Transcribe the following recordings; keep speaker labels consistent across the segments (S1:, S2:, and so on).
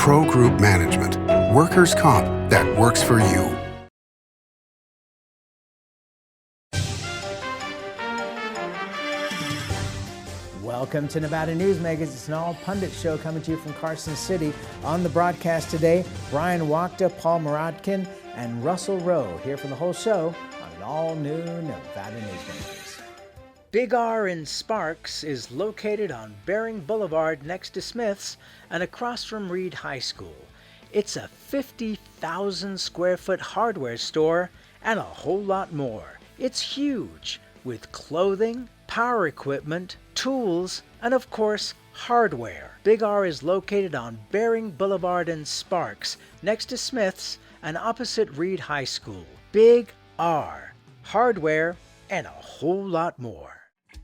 S1: Pro Group Management, workers' comp that works for you.
S2: Welcome to Nevada Newsmakers. It's an all-pundit show coming to you from Carson City. On the broadcast today, Bryan Wachter, Paul Moradkhan, and Russell Rowe here for the whole show on an all-new Nevada Newsmakers. Big R in Sparks is located on Bering Boulevard next to Smith's and across from Reed High School. It's a 50,000 square foot hardware store and a whole lot more. It's huge with clothing, power equipment, tools, and of course, hardware. Big R is located on Bering Boulevard in Sparks, next to Smith's and opposite Reed High School. Big R. Hardware and a whole lot more.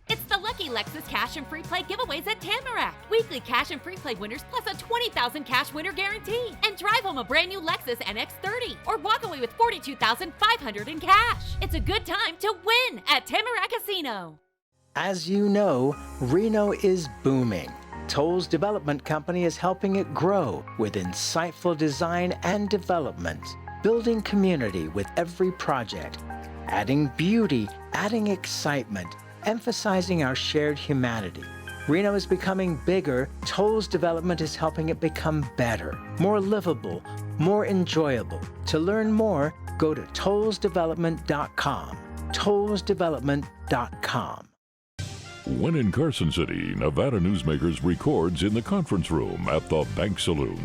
S3: It's the Lucky Lexus Cash and Free Play giveaways at Tamarack. Weekly cash and free play winners plus a $20,000 cash winner guarantee. And drive home a brand new Lexus NX30 or walk away with $42,500 in cash. It's a good time to win at Tamarack Casino.
S2: As you know, Reno is booming. Toll's development company is helping it grow with insightful design and development, building community with every project, adding beauty, adding excitement, emphasizing our shared humanity. Reno is becoming bigger. Toll's development is helping it become better, more livable, more enjoyable. To learn more, go to tollsdevelopment.com. tollsdevelopment.com.
S4: When in Carson City, Nevada Newsmakers records in the conference room at the Bank Saloon.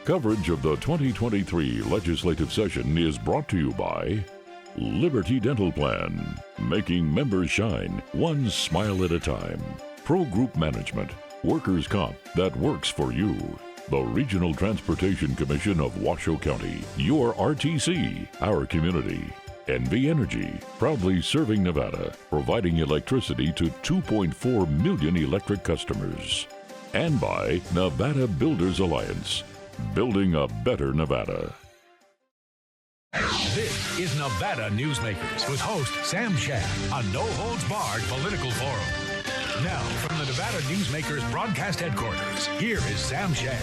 S4: Coverage of the 2023 legislative session is brought to you by Liberty Dental Plan, making members shine one smile at a time. Pro Group Management, workers' comp that works for you. The Regional Transportation Commission of Washoe County, your RTC, our community. NV Energy, proudly serving Nevada, providing electricity to 2.4 million electric customers. And by Nevada Builders Alliance, building a better Nevada.
S5: This is Nevada Newsmakers with host Sam Shad, a no-holds-barred political forum. Now, from the Nevada Newsmakers broadcast headquarters, here is Sam Shad.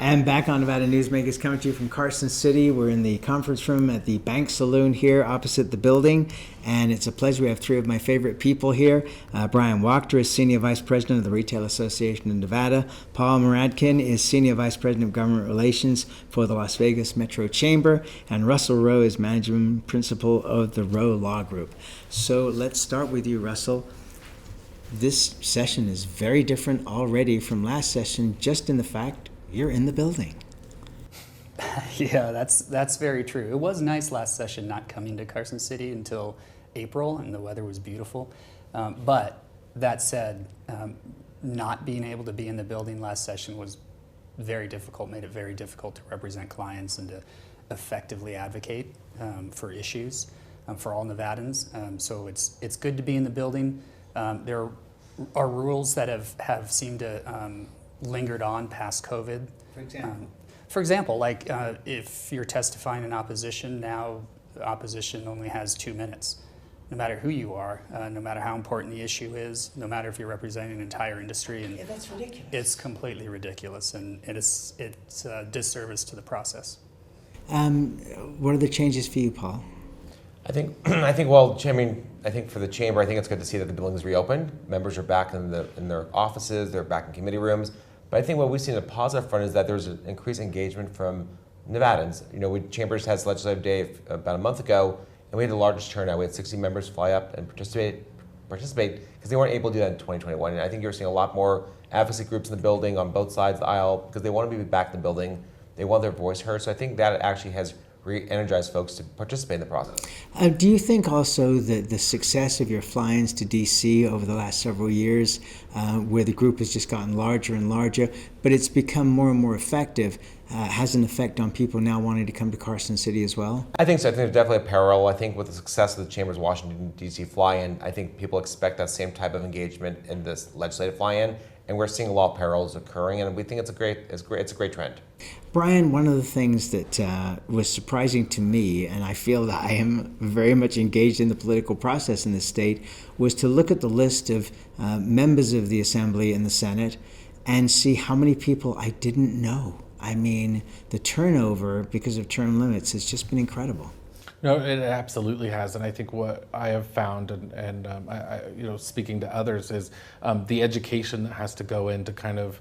S2: And back on Nevada Newsmakers, coming to you from Carson City. We're in the conference room at the Bank Saloon here opposite the building, and it's a pleasure. We have three of my favorite people here. Bryan Wachter is Senior Vice President of the Retail Association in Nevada. Paul Moradkhan is Senior Vice President of Government Relations for the Las Vegas Metro Chamber, and Russell Rowe is Managing Principal of the Rowe Law Group. So let's start with you, Russell. This session is very different already from last session, just in the fact you're in the building.
S6: Yeah, that's very true. It was nice last session not coming to Carson City until April, and the weather was beautiful. But that said, not being able to be in the building last session was very difficult, made it very difficult to represent clients and to effectively advocate for issues for all Nevadans. So it's good to be in the building. There are rules that have seemed to lingered on past COVID. For example, like if you're testifying in opposition, now the opposition only has 2 minutes. No matter who you are, no matter how important the issue is, no matter if you're representing an entire industry. And
S2: yeah, that's ridiculous.
S6: It's completely ridiculous, and it's a disservice to the process.
S2: What are the changes for you, Paul?
S7: I think I think for the chamber, I think it's good to see that the building is reopened. Members are back in their offices, they're back in committee rooms. But I think what we've seen on the positive front is that there's an increased engagement from Nevadans. You know, Chambers has legislative day about a month ago, and we had the largest turnout. We had 60 members fly up and participate because they weren't able to do that in 2021. And I think you're seeing a lot more advocacy groups in the building on both sides of the aisle because they want to be back in the building. They want their voice heard. So I think that actually has re-energize folks to participate in the process.
S2: Do you think also that the success of your fly-ins to D.C. over the last several years, where the group has just gotten larger and larger, but it's become more and more effective, has an effect on people now wanting to come to Carson City as well?
S7: I think so. I think there's definitely a parallel. I think with the success of the Chamber's Washington, D.C. fly-in, I think people expect that same type of engagement in this legislative fly-in, and we're seeing a lot of parallels occurring, and we think it's a great trend.
S2: Bryan, one of the things that was surprising to me, and I feel that I am very much engaged in the political process in this state, was to look at the list of members of the Assembly and the Senate and see how many people I didn't know. I mean, the turnover because of term limits has just been incredible.
S8: No, it absolutely has, and I think what I have found, and speaking to others, is the education that has to go into kind of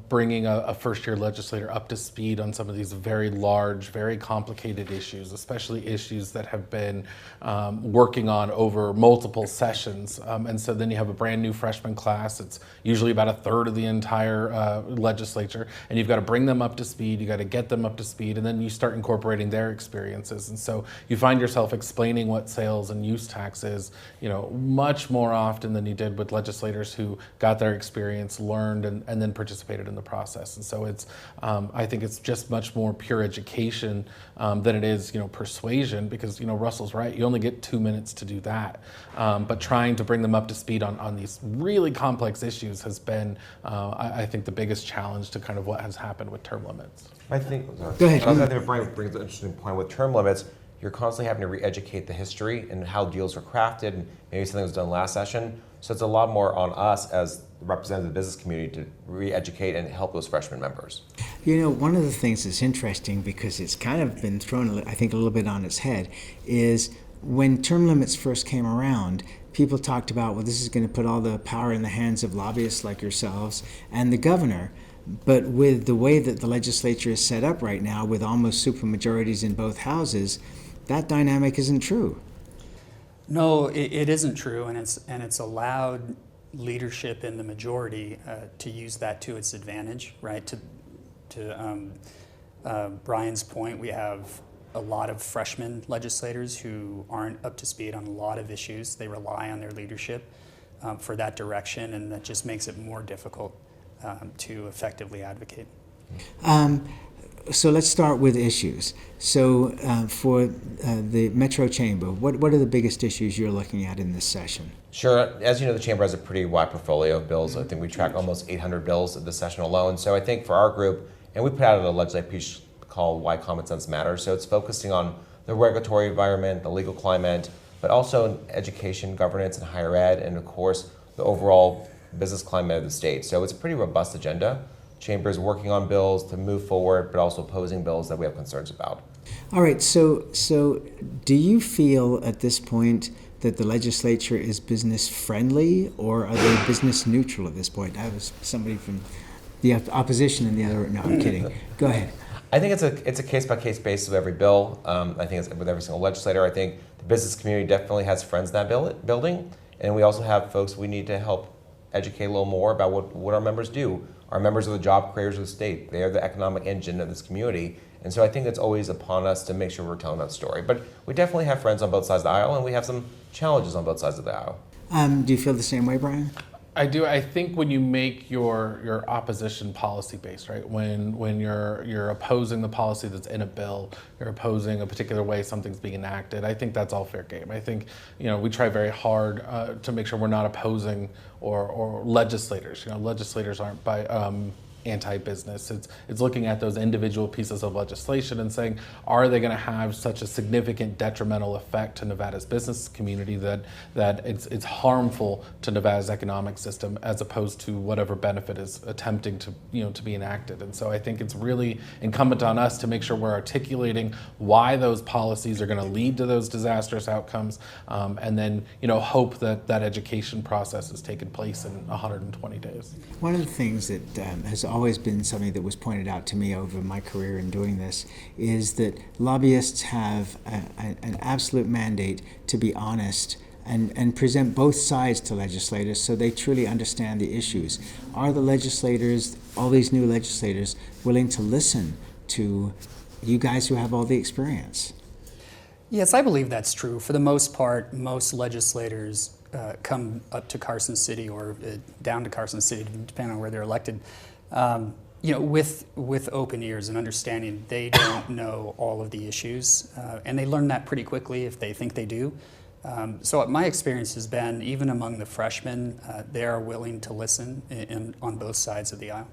S8: bringing a first-year legislator up to speed on some of these very large, very complicated issues, especially issues that have been working on over multiple sessions. And so then you have a brand new freshman class. It's usually about a third of the entire legislature, and you've got to bring them up to speed. You got to get them up to speed, and then you start incorporating their experiences. And so you find yourself explaining what sales and use tax is, much more often than you did with legislators who got their experience, learned, and then participated in the process. And so it's, I think it's just much more pure education than it is, persuasion, because, Russell's right, you only get 2 minutes to do that. But trying to bring them up to speed on these really complex issues has been, I think, the biggest challenge to kind of what has happened with term limits.
S7: I think,
S2: Go ahead.
S7: I think Bryan brings an interesting point with term limits. You're constantly having to re-educate the history and how deals were crafted, and maybe something was done last session. So it's a lot more on us as representatives of the business community to re-educate and help those freshman members.
S2: One of the things that's interesting, because it's kind of been thrown, I think, a little bit on its head, is when term limits first came around, people talked about, well, this is going to put all the power in the hands of lobbyists like yourselves and the governor. But with the way that the legislature is set up right now, with almost supermajorities in both houses, that dynamic isn't true.
S6: No, it isn't true, and it's allowed leadership in the majority to use that to its advantage, right? To Bryan's point, we have a lot of freshman legislators who aren't up to speed on a lot of issues. They rely on their leadership for that direction, and that just makes it more difficult to effectively advocate.
S2: So let's start with issues. So for the Metro Chamber, what are the biggest issues you're looking at in this session?
S7: Sure. As you know, the Chamber has a pretty wide portfolio of bills. I think we track almost 800 bills this session alone. So I think for our group, and we put out a legislative piece called Why Common Sense Matters. So it's focusing on the regulatory environment, the legal climate, but also education, governance, and higher ed, and of course, the overall business climate of the state. So it's a pretty robust agenda. Chamber is working on bills to move forward, but also opposing bills that we have concerns about.
S2: All right, so do you feel at this point that the legislature is business friendly, or are they business neutral at this point? I was somebody from the opposition in the other. No, I'm kidding. Go ahead.
S7: I think it's a case-by-case basis of every bill. I think it's with every single legislator. I think the business community definitely has friends in that building, and we also have folks we need to help educate a little more about what our members do. Our members are the job creators of the state. They are the economic engine of this community. And so I think it's always upon us to make sure we're telling that story. But we definitely have friends on both sides of the aisle, and we have some challenges on both sides of the aisle.
S2: Do you feel the same way, Bryan?
S8: I do. I think when you make your opposition policy-based, right? When you're opposing the policy that's in a bill, you're opposing a particular way something's being enacted, I think that's all fair game. I think, we try very hard to make sure we're not opposing or legislators. Legislators aren't by anti-business. It's looking at those individual pieces of legislation and saying, are they going to have such a significant detrimental effect to Nevada's business community that it's harmful to Nevada's economic system, as opposed to whatever benefit is attempting to be enacted. And so I think it's really incumbent on us to make sure we're articulating why those policies are going to lead to those disastrous outcomes, and then hope that education process has taken place in 120 days.
S2: One of the things that has always been something that was pointed out to me over my career in doing this is that lobbyists have an absolute mandate to be honest and present both sides to legislators so they truly understand the issues. Are the legislators, all these new legislators, willing to listen to you guys who have all the experience?
S6: Yes, I believe that's true. For the most part, most legislators come up to Carson City or down to Carson City, depending on where they're elected, with open ears and understanding they don't know all of the issues, and they learn that pretty quickly if they think they do. So my experience has been, even among the freshmen, they are willing to listen on both sides of the aisle.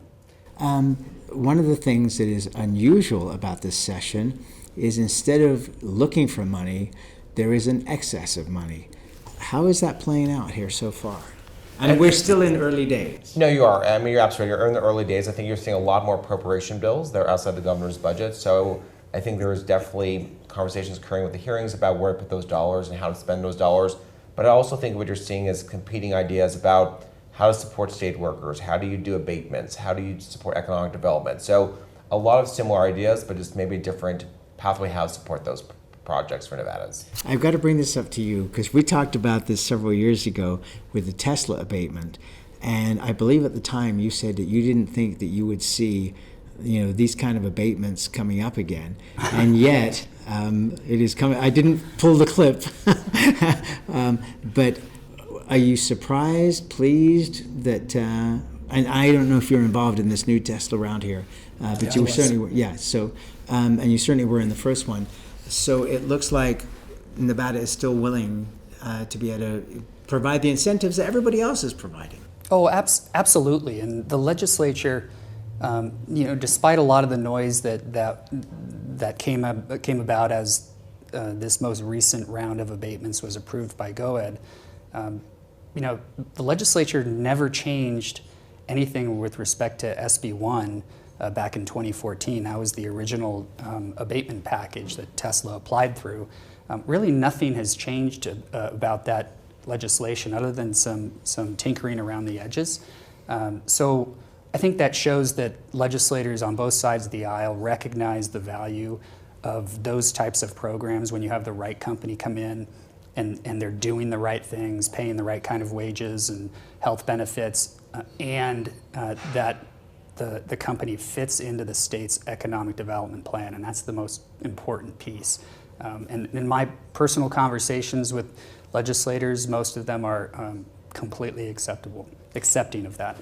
S2: One of the things that is unusual about this session is, instead of looking for money, there is an excess of money. How is that playing out here so far? And we're still in early days.
S7: No, you are. I mean, you're absolutely right. You're in the early days. I think you're seeing a lot more appropriation bills that are outside the governor's budget. So I think there is definitely conversations occurring with the hearings about where to put those dollars and how to spend those dollars. But I also think what you're seeing is competing ideas about how to support state workers, how do you do abatements, how do you support economic development. So a lot of similar ideas, but just maybe a different pathway how to support those projects for Nevadans.
S2: I've got to bring this up to you because we talked about this several years ago with the Tesla abatement. And I believe at the time you said that you didn't think that you would see these kind of abatements coming up again. And yet, it is coming. I didn't pull the clip. But are you surprised, pleased that, and I don't know if you're involved in this new Tesla round here, but you certainly were. Yeah, so, and you certainly were in the first one. So it looks like Nevada is still willing to be able to provide the incentives that everybody else is providing.
S6: Oh, absolutely. And the legislature, despite a lot of the noise that came about as this most recent round of abatements was approved by GOED, the legislature never changed anything with respect to SB 1 back in 2014. That was the original abatement package that Tesla applied through. Really nothing has changed about that legislation other than some tinkering around the edges. So I think that shows that legislators on both sides of the aisle recognize the value of those types of programs when you have the right company come in and they're doing the right things, paying the right kind of wages and health benefits, and that the company fits into the state's economic development plan, and that's the most important piece. And in my personal conversations with legislators, most of them are completely accepting of that.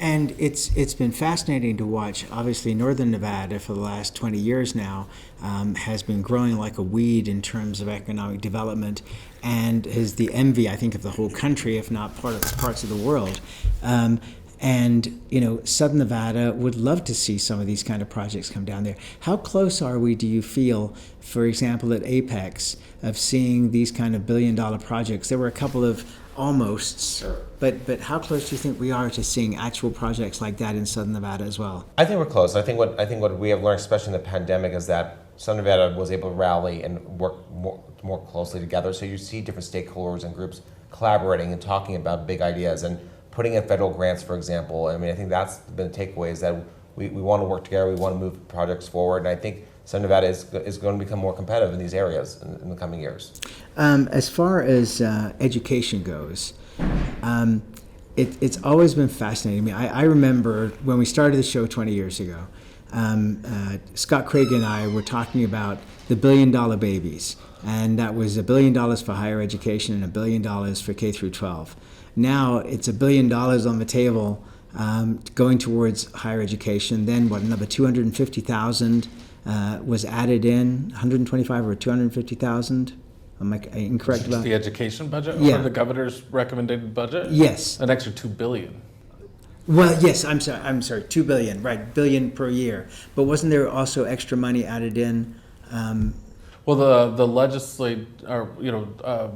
S2: And it's been fascinating to watch. Obviously, Northern Nevada for the last 20 years now has been growing like a weed in terms of economic development, and is the envy, I think, of the whole country, if not parts of the world. And Southern Nevada would love to see some of these kind of projects come down there. How close are we, do you feel, for example, at Apex, of seeing these kind of billion-dollar projects? There were a couple of almosts, sure. But how close do you think we are to seeing actual projects like that in Southern Nevada as well?
S7: I think we're close. I think what we have learned, especially in the pandemic, is that Southern Nevada was able to rally and work more closely together. So you see different stakeholders and groups collaborating and talking about big ideas and putting in federal grants, for example. I mean, I think that's been the takeaway, is that we want to work together, we want to move projects forward, and I think Southern Nevada is going to become more competitive in these areas in the coming years. As
S2: far as education goes, it's always been fascinating to me. I remember when we started the show 20 years ago, Scott Craig and I were talking about the $1 billion babies, and that was $1 billion for higher education and $1 billion for K through 12. Now it's $1 billion on the table going towards higher education. Then another 250,000 was added in, 125 or 250,000. Am I incorrect about
S8: the education budget?
S2: Yeah.
S8: Or the governor's recommended budget?
S2: Yes.
S8: An extra $2 billion.
S2: Well, yes, I'm sorry, $2 billion, right, billion per year. But wasn't there also extra money added in?
S8: Well, the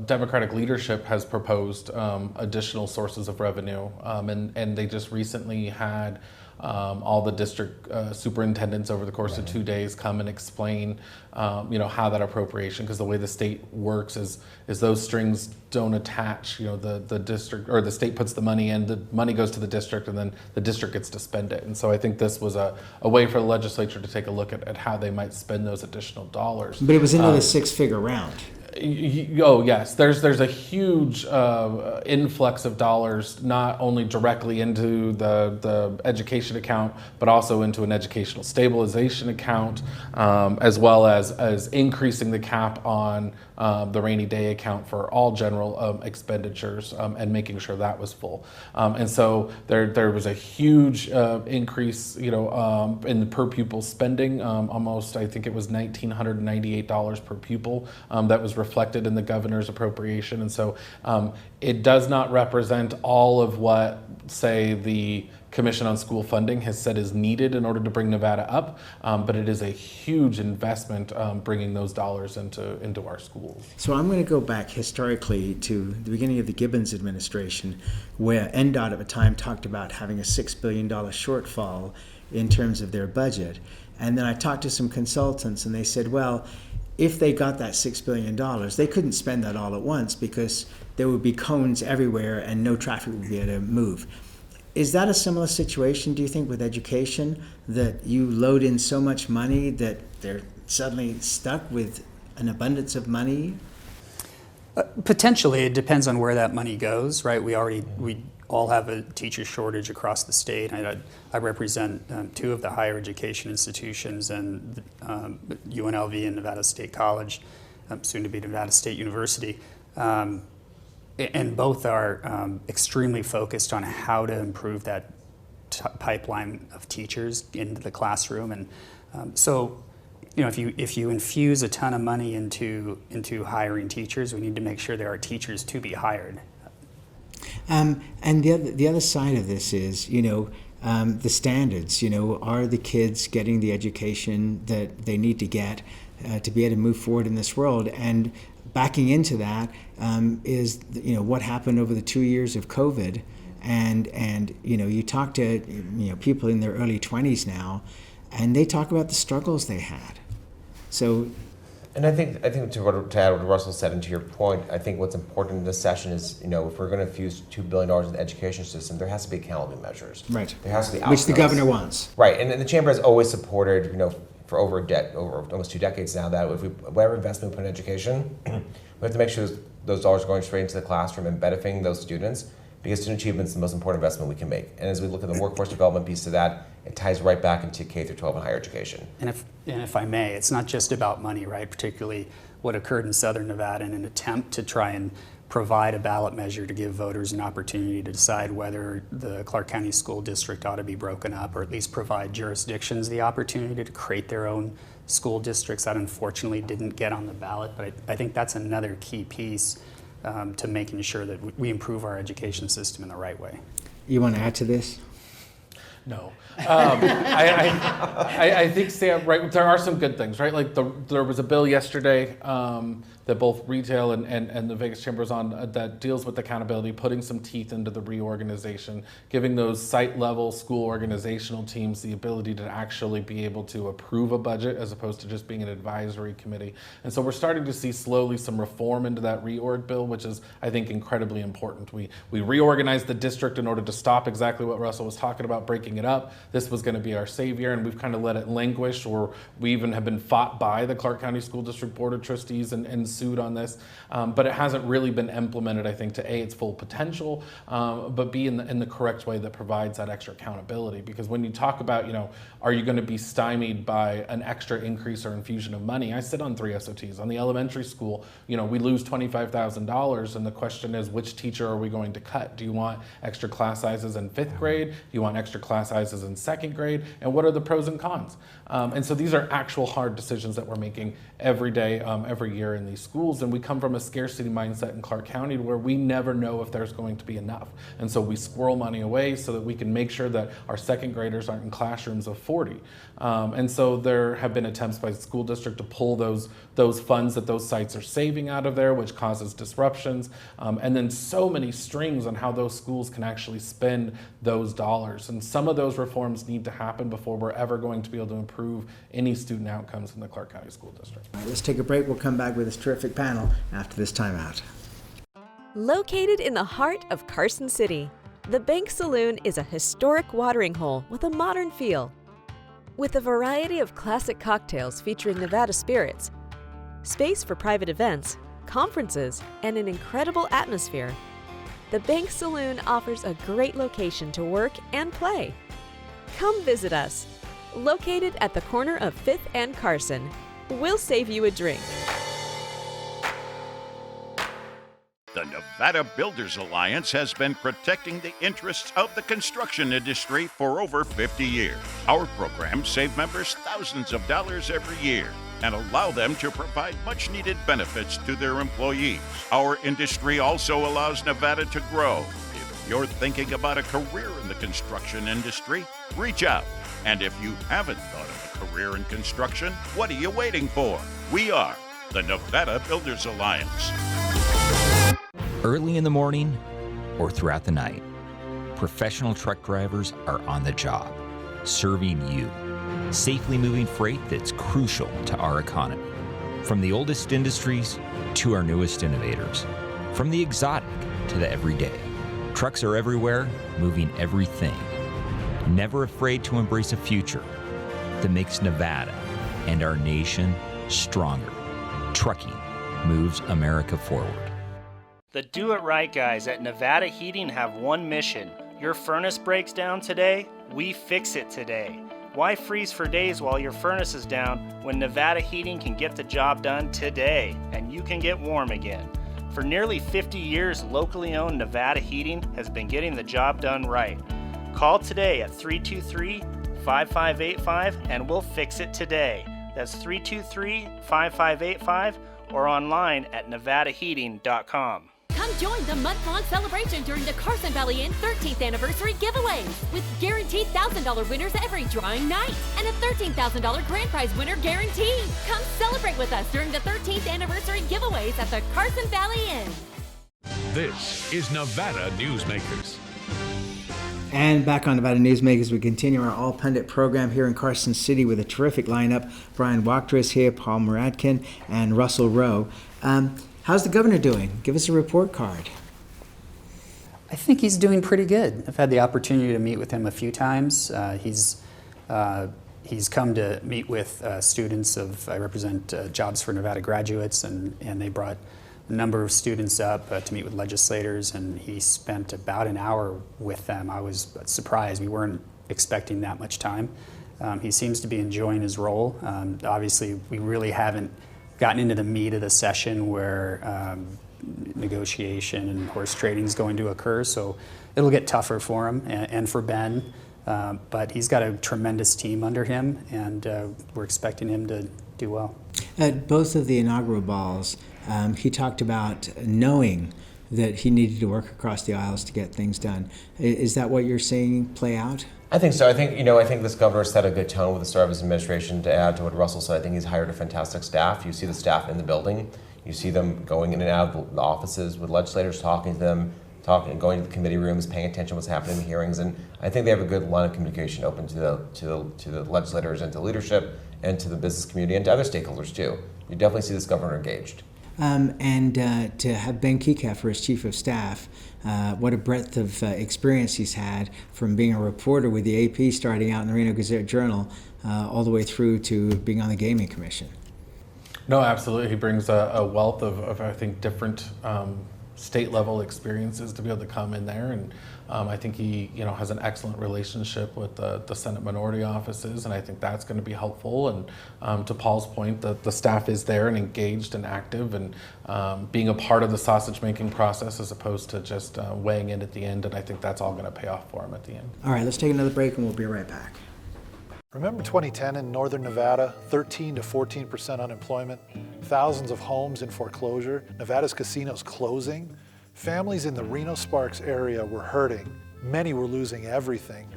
S8: Democratic leadership has proposed additional sources of revenue, and they just recently had all the district superintendents over the course of 2 days come and explain, how that appropriation, because the way the state works is those strings don't attach. The district or the state puts the money in, the money goes to the district, and then the district gets to spend it. And so I think this was a way for the legislature to take a look at how they might spend those additional dollars.
S2: But it was another six-figure round.
S8: Oh yes, there's a huge influx of dollars, not only directly into the education account, but also into an educational stabilization account, as well as increasing the cap on the rainy day account for all general expenditures, and making sure that was full. And so there was a huge increase, in the per pupil spending, almost, I think it was $1,998 per pupil, that was reflected in the governor's appropriation. And so it does not represent all of what, say, the Commission on School Funding has said is needed in order to bring Nevada up, but it is a huge investment bringing those dollars into our schools.
S2: So I'm going to go back historically to the beginning of the Gibbons administration, where NDOT at the time talked about having a $6 billion shortfall in terms of their budget. And then I talked to some consultants and they said, well, if they got that $6 billion, they couldn't spend that all at once because there would be cones everywhere and no traffic would be able to move. Is that a similar situation, do you think, with education, that you load in so much money that they're suddenly stuck with an abundance of money?
S6: Potentially, it depends on where that money goes, right? We all have a teacher shortage across the state. I represent two of the higher education institutions, and UNLV and Nevada State College, soon to be Nevada State University. And both are extremely focused on how to improve that pipeline of teachers into the classroom. And so, you know, if you infuse a ton of money into hiring teachers, we need to make sure there are teachers to be hired.
S2: And the other side of this is, you know, the standards. You know, are the kids getting the education that they need to get to be able to move forward in this world? And backing into that is, you know, what happened over the 2 years of COVID, and you know, you talk to, you know, people in their early 20s now, and they talk about the struggles they had. So,
S7: and I think to add what Russell said, and to your point, I think what's important in this session is, you know, if we're going to infuse $2 billion in the education system, there has to be accountability measures.
S2: Right.
S7: There has to be outcomes.
S2: Which the governor wants.
S7: Right, and the chamber has always supported, you know, for over almost 2 decades now, that if whatever investment we put in education, we have to make sure those dollars are going straight into the classroom and benefiting those students, because student achievement is the most important investment we can make. And as we look at the workforce development piece of that, it ties right back into K through 12 and higher education.
S6: And if I may, it's not just about money, right? Particularly what occurred in Southern Nevada in an attempt to try and provide a ballot measure to give voters an opportunity to decide whether the Clark County School District ought to be broken up, or at least provide jurisdictions the opportunity to create their own school districts. That unfortunately didn't get on the ballot, but I think that's another key piece to making sure that we improve our education system in the right way.
S2: You want to add to this?
S8: No. I think, Sam, right, there are some good things, right? Like there was a bill yesterday that both retail and the Vegas Chamber is on that deals with accountability, putting some teeth into the reorganization, giving those site-level school organizational teams the ability to actually be able to approve a budget as opposed to just being an advisory committee. And so we're starting to see slowly some reform into that reorg bill, which is, I think, incredibly important. We reorganized the district in order to stop exactly what Russell was talking about, breaking it up. This was going to be our savior, and we've kind of let it languish, or we even have been fought by the Clark County School District Board of Trustees and sued on this, but it hasn't really been implemented, I think, to A, its full potential, but B, in the correct way that provides that extra accountability. Because when you talk about, you know, are you going to be stymied by an extra increase or infusion of money? I sit on 3 SOTs. On the elementary school, you know, we lose $25,000, and the question is, which teacher are we going to cut? Do you want extra class sizes in 5th grade? Do you want extra class sizes in 2nd grade? And what are the pros and cons? And so these are actual hard decisions that we're making every day, every year in these schools. And we come from a scarcity mindset in Clark County where we never know if there's going to be enough. And so we squirrel money away so that we can make sure that our 2nd graders aren't in classrooms of 40. And so there have been attempts by the school district to pull those funds that those sites are saving out of there, which causes disruptions. And then so many strings on how those schools can actually spend those dollars. And some of those reforms need to happen before we're ever going to be able to improve any student outcomes in the Clark County School District.
S2: All right, let's take a break. We'll come back with this terrific panel after this timeout.
S9: Located in the heart of Carson City, the Bank Saloon is a historic watering hole with a modern feel. With a variety of classic cocktails featuring Nevada spirits, space for private events, conferences, and an incredible atmosphere, the Bank Saloon offers a great location to work and play. Come visit us. Located at the corner of 5th and Carson, we'll save you a drink.
S10: The Nevada Builders Alliance has been protecting the interests of the construction industry for over 50 years. Our programs save members thousands of dollars every year and allow them to provide much-needed benefits to their employees. Our industry also allows Nevada to grow. If you're thinking about a career in the construction industry, reach out. And if you haven't thought of a career in construction, what are you waiting for? We are the Nevada Builders Alliance.
S11: Early in the morning or throughout the night, professional truck drivers are on the job, serving you, safely moving freight that's crucial to our economy. From the oldest industries to our newest innovators, from the exotic to the everyday. Trucks are everywhere, moving everything. Never afraid to embrace a future that makes Nevada and our nation stronger. Trucking moves America forward.
S12: The Do It Right guys at Nevada Heating have one mission. Your furnace breaks down today, we fix it today. Why freeze for days while your furnace is down when Nevada Heating can get the job done today and you can get warm again? For nearly 50 years, locally owned Nevada Heating has been getting the job done right. Call today at 323-5585 and we'll fix it today. That's 323-5585 or online at nevadaheating.com.
S3: Come join the month-long celebration during the Carson Valley Inn 13th Anniversary Giveaways with guaranteed $1,000 winners every drawing night and a $13,000 grand prize winner guaranteed. Come celebrate with us during the 13th Anniversary Giveaways at the Carson Valley Inn.
S5: This is Nevada Newsmakers.
S2: And back on Nevada Newsmakers, we continue our All Pundit program here in Carson City with a terrific lineup. Bryan Wachter is here, Paul Moradkhan, and Russell Rowe. How's the governor doing? Give us a report card.
S6: I think he's doing pretty good. I've had the opportunity to meet with him a few times. He's come to meet with students I represent Jobs for Nevada Graduates, and they brought a number of students up to meet with legislators, and he spent about an hour with them. I was surprised. We weren't expecting that much time. He seems to be enjoying his role. Obviously, we really haven't gotten into the meat of the session where negotiation and horse trading is going to occur, so it'll get tougher for him and for Ben. But he's got a tremendous team under him, and we're expecting him to do well.
S2: At both of the inaugural balls, he talked about knowing that he needed to work across the aisles to get things done. Is that what you're seeing play out?
S7: I think so. I think this governor set a good tone with the start of his administration. To add to what Russell said, I think he's hired a fantastic staff. You see the staff in the building. You see them going in and out of the offices with legislators, talking to them, going to the committee rooms, paying attention to what's happening in the hearings. And I think they have a good line of communication open to the legislators and to leadership and to the business community and to other stakeholders too. You definitely see this governor engaged.
S2: And to have Ben Kekeffer as chief of staff, what a breadth of experience he's had from being a reporter with the AP starting out in the Reno Gazette-Journal all the way through to being on the Gaming Commission.
S8: No, absolutely. He brings a wealth of I think, different state level experiences to be able to come in there, and I think he has an excellent relationship with the Senate minority offices, and I think that's going to be helpful. And to Paul's point, the staff is there and engaged and active and being a part of the sausage making process as opposed to just weighing in at the end, and I think that's all going to pay off for him at the end.
S2: All right, let's take another break and we'll be right back.
S13: Remember 2010 in northern Nevada, 13 to 14% unemployment, thousands of homes in foreclosure, Nevada's casinos closing? Families in the Reno-Sparks area were hurting. Many were losing everything.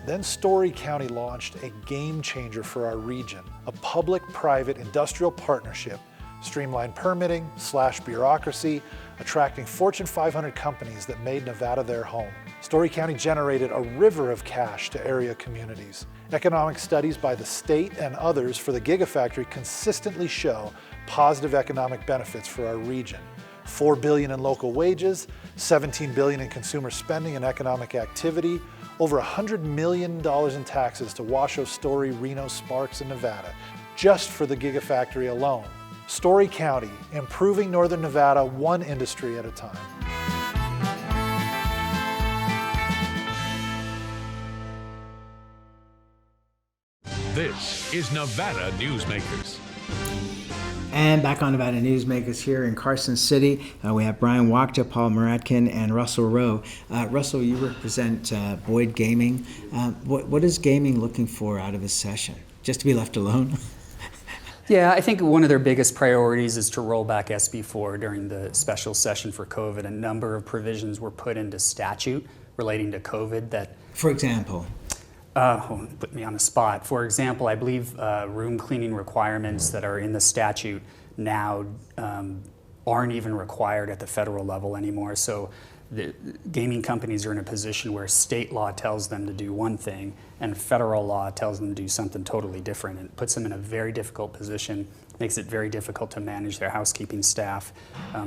S13: Then Story County launched a game changer for our region, a public-private industrial partnership, streamlined permitting, slashed bureaucracy, attracting Fortune 500 companies that made Nevada their home. Story County generated a river of cash to area communities. Economic studies by the state and others for the Gigafactory consistently show positive economic benefits for our region. $4 billion in local wages, $17 billion in consumer spending and economic activity, over $100 million in taxes to Washoe, Story, Reno, Sparks, and Nevada, just for the Gigafactory alone. Story County, improving northern Nevada one industry at a time.
S5: This is Nevada Newsmakers.
S2: And back on Nevada Newsmakers here in Carson City, we have Bryan Wachter, Paul Moradkhan, and Russell Rowe. Russell, you represent Boyd Gaming. What is gaming looking for out of this session? Just to be left alone?
S6: Yeah, I think one of their biggest priorities is to roll back SB4 during the special session for COVID. A number of provisions were put into statute relating to COVID that...
S2: For example?
S6: Put me on the spot. For example, I believe room cleaning requirements that are in the statute now aren't even required at the federal level anymore. So the gaming companies are in a position where state law tells them to do one thing and federal law tells them to do something totally different. And it puts them in a very difficult position, makes it very difficult to manage their housekeeping staff.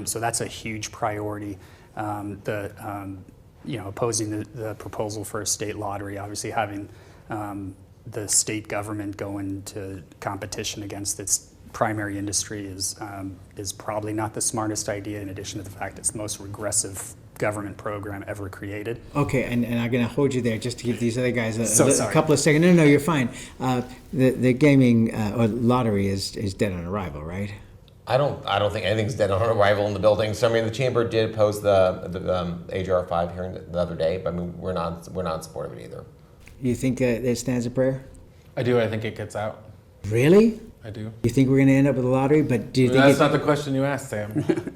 S6: So that's a huge priority. Opposing the proposal for a state lottery, obviously having the state government go into competition against its primary industry is probably not the smartest idea, in addition to the fact it's the most regressive government program ever created.
S2: Okay, and I'm going to hold you there just to give these other guys a
S6: sorry.
S2: couple of seconds. No, you're fine. The gaming or lottery is dead on arrival, right?
S7: I don't think anything's dead on arrival in the building. So I mean, the chamber did oppose the AJR 5 hearing the other day, but I mean, we're not in support of it either.
S2: You think it stands a prayer?
S8: I do. I think it gets out.
S2: Really?
S8: I do.
S2: You think we're going to end up with a lottery? But do you think
S8: that's not the question you asked, Sam?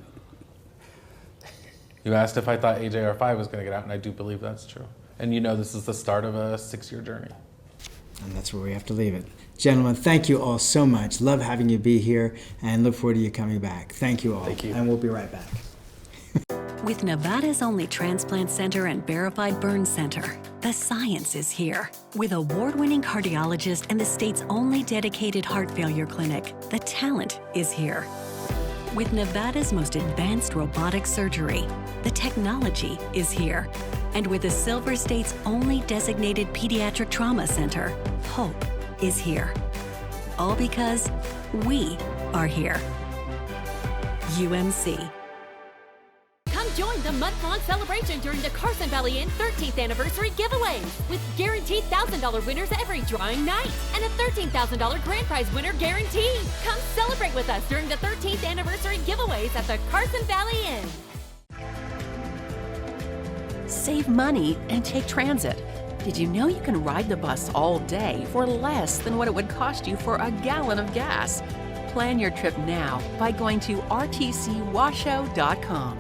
S8: You asked if I thought AJR 5 was going to get out, and I do believe that's true. And you know, this is the start of a 6-year journey.
S2: And that's where we have to leave it. Gentlemen, thank you all so much. Love having you be here and look forward to you coming back. Thank you all.
S6: Thank you.
S2: And we'll be right back.
S14: With Nevada's only transplant center and verified burn center, the science is here. With award-winning cardiologist and the state's only dedicated heart failure clinic, the talent is here. With Nevada's most advanced robotic surgery, the technology is here. And with the Silver State's only designated pediatric trauma center, hope is here. All because we are here. UMC.
S3: Come join the month-long celebration during the Carson Valley Inn 13th anniversary giveaways with guaranteed $1,000 winners every drawing night and a $13,000 grand prize winner guaranteed. Come celebrate with us during the 13th anniversary giveaways at the Carson Valley Inn.
S15: Save money and take transit. Did you know you can ride the bus all day for less than what it would cost you for a gallon of gas? Plan your trip now by going to rtcwashoe.com.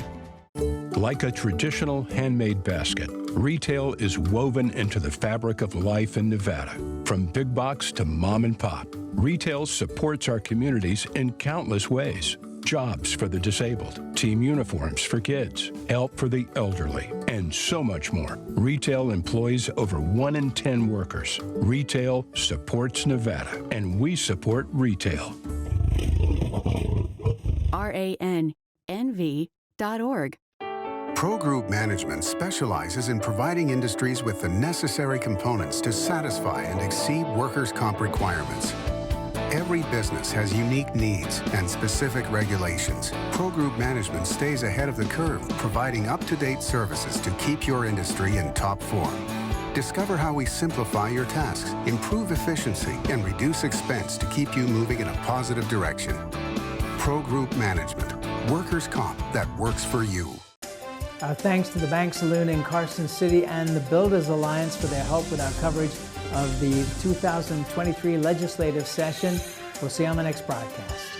S16: Like a traditional handmade basket, retail is woven into the fabric of life in Nevada. From big box to mom and pop, retail supports our communities in countless ways. Jobs for the disabled, team uniforms for kids, help for the elderly, and so much more. Retail employs over 1 in 10 workers. Retail supports Nevada, and we support retail.
S15: RANNV.org.
S1: Pro Group Management specializes in providing industries with the necessary components to satisfy and exceed workers' comp requirements. Every business has unique needs and specific regulations. Pro Group Management stays ahead of the curve, providing up-to-date services to keep your industry in top form. Discover how we simplify your tasks, improve efficiency, and reduce expense to keep you moving in a positive direction. Pro Group Management, workers' comp that works for you.
S2: Thanks to the Bank Saloon in Carson City and the Builders Alliance for their help with our coverage of the 2023 legislative session. We'll see you on the next broadcast.